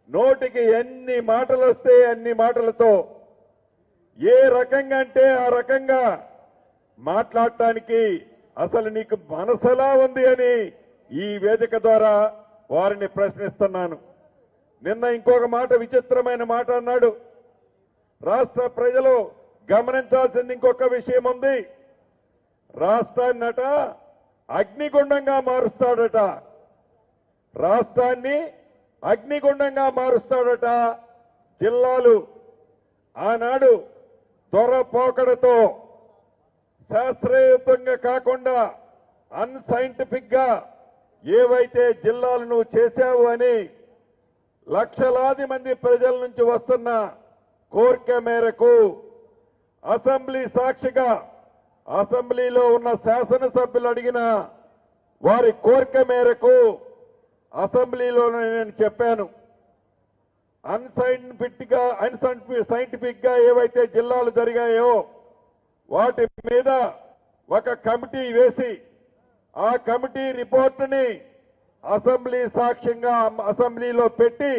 నోటికి ఎన్ని మాటలు వస్తే అన్ని మాటలతో ఏ రకంగా అంటే ఆ రకంగా మాట్లాడటానికి అసలు నీకు మనసెలా ఉంది అని ఈ వేదిక ద్వారా వారిని ప్రశ్నిస్తున్నాను. నిన్న ఇంకొక మాట, విచిత్రమైన మాట అన్నాడు. రాష్ట్ర ప్రజలు గమనించాల్సింది ఇంకొక విషయం ఉంది. రాష్ట్రాన్నట అగ్నిగుండంగా మారుస్తాడట. రాష్ట్రాన్ని అగ్నిగుండంగా మారుస్తాడట. జిల్లాలు ఆనాడు దొరపోకడతో శాస్త్రయుతంగా కాకుండా అన్సైంటిఫిక్ గా ఏవైతే జిల్లాలు నువ్వు చేశావు అని లక్షలాది మంది ప్రజల నుంచి వస్తున్న కోరిక మేరకు అసెంబ్లీ సాక్షిగా అసెంబ్లీలో ఉన్న శాసనసభ్యులు అడిగిన వారి కోరిక మేరకు అసెంబ్లీలోనే నేను చెప్పాను. అన్సైంటిఫిక్ గా ఏవైతే జిల్లాలు జరిగాయో వాటి మీద ఒక కమిటీ వేసి ఆ కమిటీ రిపోర్టుని అసెంబ్లీ సాక్ష్యంగా అసెంబ్లీలో పెట్టి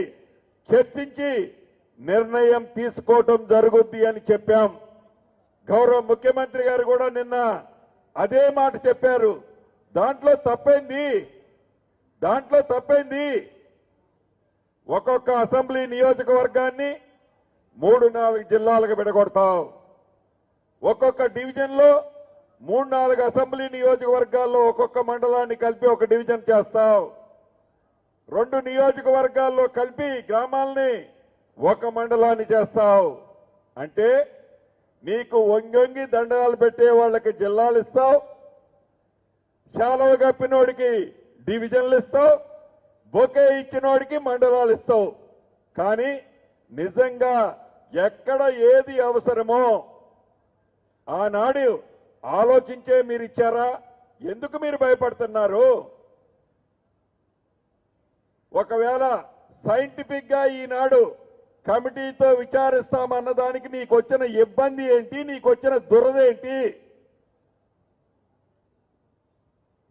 చర్చించి నిర్ణయం తీసుకోవటం జరుగుద్ది అని చెప్పాం. గౌరవ ముఖ్యమంత్రి గారు కూడా నిన్న అదే మాట చెప్పారు. దాంట్లో తప్పైంది ఒక్కొక్క అసెంబ్లీ నియోజకవర్గాన్ని 3-4 జిల్లాలకు విడగొడతావు. ఒక్కొక్క డివిజన్లో 3-4 అసెంబ్లీ నియోజకవర్గాల్లో ఒక్కొక్క మండలాన్ని కలిపి ఒక డివిజన్ చేస్తావు. 2 నియోజకవర్గాల్లో కలిపి గ్రామాలని ఒక మండలాన్ని చేస్తావు. అంటే నీకు వంగొంగి దండాలు పెట్టే వాళ్ళకి జిల్లాలు ఇస్తావు, శాలవ కప్పినోడికి డివిజన్లు ఇస్తావు, బొకే ఇచ్చినోడికి మండలాలు ఇస్తావు. కానీ నిజంగా ఎక్కడ ఏది అవసరమో ఆనాడు ఆలోచించే మీరు ఇచ్చారా? ఎందుకు మీరు భయపడుతున్నారు? ఒకవేళ సైంటిఫిక్ గా ఈనాడు కమిటీతో విచారిస్తామన్న దానికి నీకు వచ్చిన ఇబ్బంది ఏంటి? నీకు వచ్చిన దురదేంటి?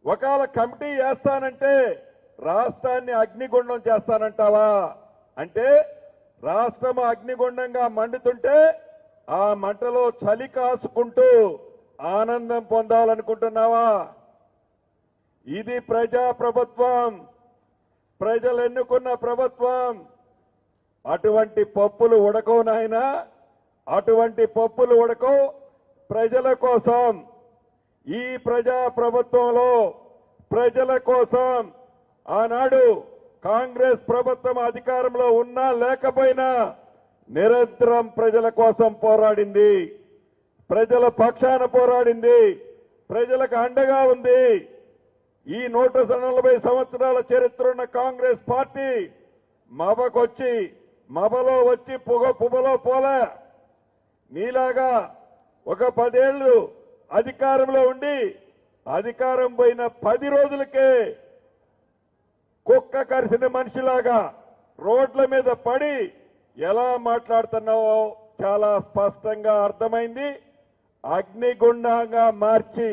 ఒకవేళ కమిటీ వేస్తానంటే రాష్ట్రాన్ని అగ్నిగుండం చేస్తానంటావా? అంటే రాష్ట్రం అగ్నిగుండంగా మండుతుంటే ఆ మంటలో చలి కాసుకుంటూ ఆనందం పొందాలనుకుంటున్నావా? ఇది ప్రజాప్రభుత్వం, ప్రజలు ఎన్నుకున్న ప్రభుత్వం. అటువంటి పప్పులు ఉడకవు నాయనా, అటువంటి పప్పులు ఉడకవు. ప్రజల కోసం ఈ ప్రజాప్రభుత్వంలో ప్రజల కోసం ఆనాడు కాంగ్రెస్ ప్రభుత్వం అధికారంలో ఉన్నా లేకపోయినా నిరంతరం ప్రజల కోసం పోరాడింది, ప్రజల పక్షాన పోరాడింది, ప్రజలకు అండగా ఉంది. ఈ 140 సంవత్సరాల చరిత్ర ఉన్న కాంగ్రెస్ పార్టీ మబలో వచ్చి పుబలో పోలే. నీలాగా ఒక 10 ఏళ్లు అధికారంలో ఉండి అధికారం పోయిన 10 రోజులకే కుక్క కరిసిన మనిషిలాగా రోడ్ల మీద పడి ఎలా మాట్లాడుతున్నావో చాలా స్పష్టంగా అర్థమైంది. అగ్నిగుండంగా మార్చి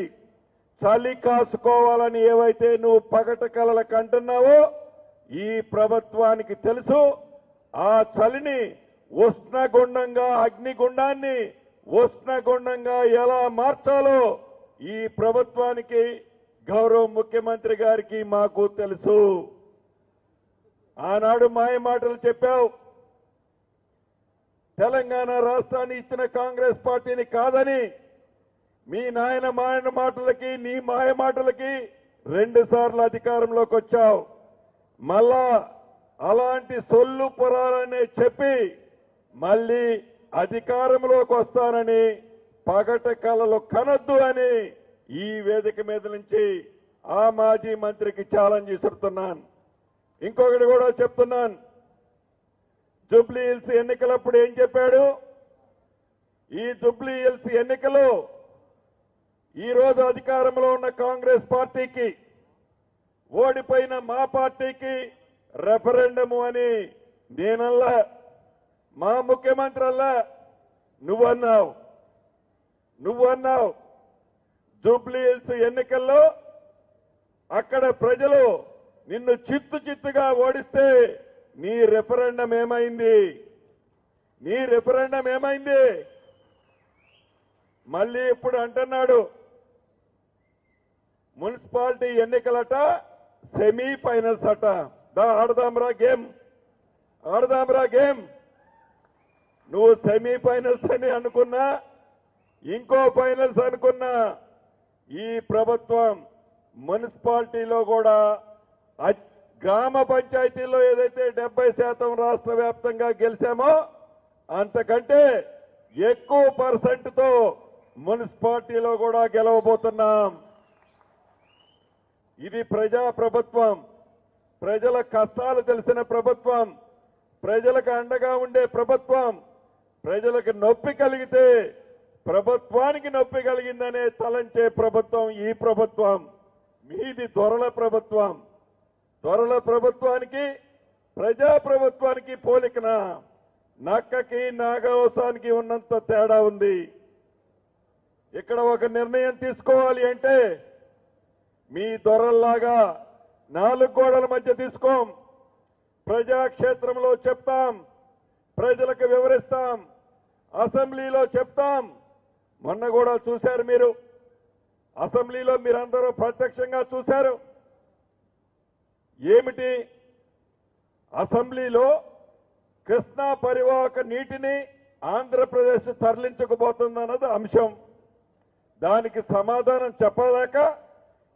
చలి కాసుకోవాలని ఏవైతే నువ్వు పగట కలలకు అంటున్నావో ఈ ప్రభుత్వానికి తెలుసు. ఆ చలిని ఉష్ణగుండంగా, అగ్నిగుండాన్ని ఉష్ణగుండంగా ఎలా మార్చాలో ఈ ప్రభుత్వానికి, గౌరవ ముఖ్యమంత్రి గారికి మాకు తెలుసు. ఆనాడు మాయ మాటలు చెప్పావు. తెలంగాణ రాష్ట్రాన్ని ఇచ్చిన కాంగ్రెస్ పార్టీని కాదని మీ నాయన మాయన మాటలకి, నీ మాయ మాటలకి 2 సార్లు అధికారంలోకి వచ్చావు. మళ్ళా అలాంటి సొల్లు పురాలనే చెప్పి మళ్ళీ అధికారంలోకి వస్తానని పగట కలలు కనొద్దు అని ఈ వేదిక మీద నుంచి ఆ మాజీ మంత్రికి ఛాలెంజ్ ఇస్తున్నాను. ఇంకొకటి కూడా చెప్తున్నాను. జూబ్లీ హిల్స్ ఎన్నికలప్పుడు ఏం చెప్పాడు? ఈ జూబ్లీ హిల్స్ ఎన్నికలు ఈ రోజు అధికారంలో ఉన్న కాంగ్రెస్ పార్టీకి, ఓడిపోయిన మా పార్టీకి రెఫరెండము అని నేనల్లా, మా ముఖ్యమంత్రి అల్లా, నువ్వన్నావు. జూబ్లీ హిల్స్ ఎన్నికల్లో అక్కడ ప్రజలు నిన్ను చిత్తుగా ఓడిస్తే నీ రెఫరెండం ఏమైంది? నీ రెఫరెండం ఏమైంది? మళ్ళీ ఇప్పుడు అంటున్నాడు మున్సిపాలిటీ ఎన్నికలట సెమీఫైనల్స్ అట. ఆడదాంరా గేమ్, ఆడదాంరా గేమ్. నువ్వు సెమీఫైనల్స్ అని అనుకున్నా, ఇంకో ఫైనల్స్ అనుకున్నా, ఈ ప్రభుత్వం మున్సిపాలిటీలో కూడా గ్రామ పంచాయతీల్లో ఏదైతే 70% రాష్ట్ర వ్యాప్తంగా గెలిచామో అంతకంటే ఎక్కువ పర్సెంట్తో మున్సిపాలిటీలో కూడా గెలవబోతున్నాం. ఇది ప్రజా ప్రభుత్వం, ప్రజల కష్టాలు తెలిసిన ప్రభుత్వం, ప్రజలకు అండగా ఉండే ప్రభుత్వం. ప్రజలకు నొప్పి కలిగితే ప్రభుత్వానికి నొప్పి కలిగిందనే తలంచే ప్రభుత్వం ఈ ప్రభుత్వం. మీది దొరల ప్రభుత్వం. దొరల ప్రభుత్వానికి ప్రజా ప్రభుత్వానికి పోలికన నక్కకి నాగవసానికి ఉన్నంత తేడా ఉంది. ఇక్కడ ఒక నిర్ణయం తీసుకోవాలి అంటే మీ దొరల్లాగా 4 గోడల మధ్య తీసుకోం. ప్రజాక్షేత్రంలో చెప్తాం, ప్రజలకు వివరిస్తాం, అసెంబ్లీలో చెప్తాం. మొన్న కూడా చూశారు మీరు, అసెంబ్లీలో మీరందరూ ప్రత్యక్షంగా చూశారు. ఏమిటి అసెంబ్లీలో కృష్ణా పరివాహక నీటిని ఆంధ్రప్రదేశ్ తరలించకపోతుందన్నది అంశం. దానికి సమాధానం చెప్పలేక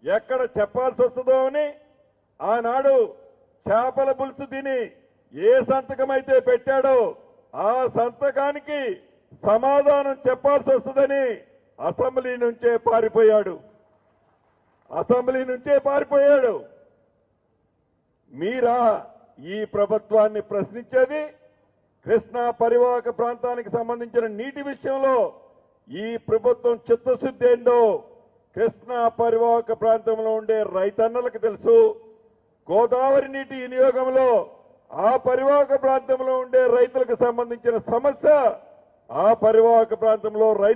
ఎక్కడ చెప్పాల్సి వస్తుందో అని ఆనాడు చేపల పులుసు తిని ఏ సంతకమైతే పెట్టాడో ఆ సంతకానికి సమాధానం చెప్పాల్సి వస్తుందని అసెంబ్లీ నుంచే పారిపోయాడు. అసెంబ్లీ నుంచే పారిపోయాడు. మీరా ఈ ప్రభుత్వాన్ని ప్రశ్నించేది? కృష్ణా పరివాహక ప్రాంతానికి సంబంధించిన నీటి విషయంలో ఈ ప్రభుత్వం చిత్తశుద్ధి ఏందో కృష్ణా పరివాహక ప్రాంతంలో ఉండే రైతన్నలకు తెలుసు. గోదావరి నీటి వినియోగంలో ఆ పరివాహక ప్రాంతంలో ఉండే రైతులకు సంబంధించిన సమస్య ఆ పరివాహక ప్రాంతంలో రైతు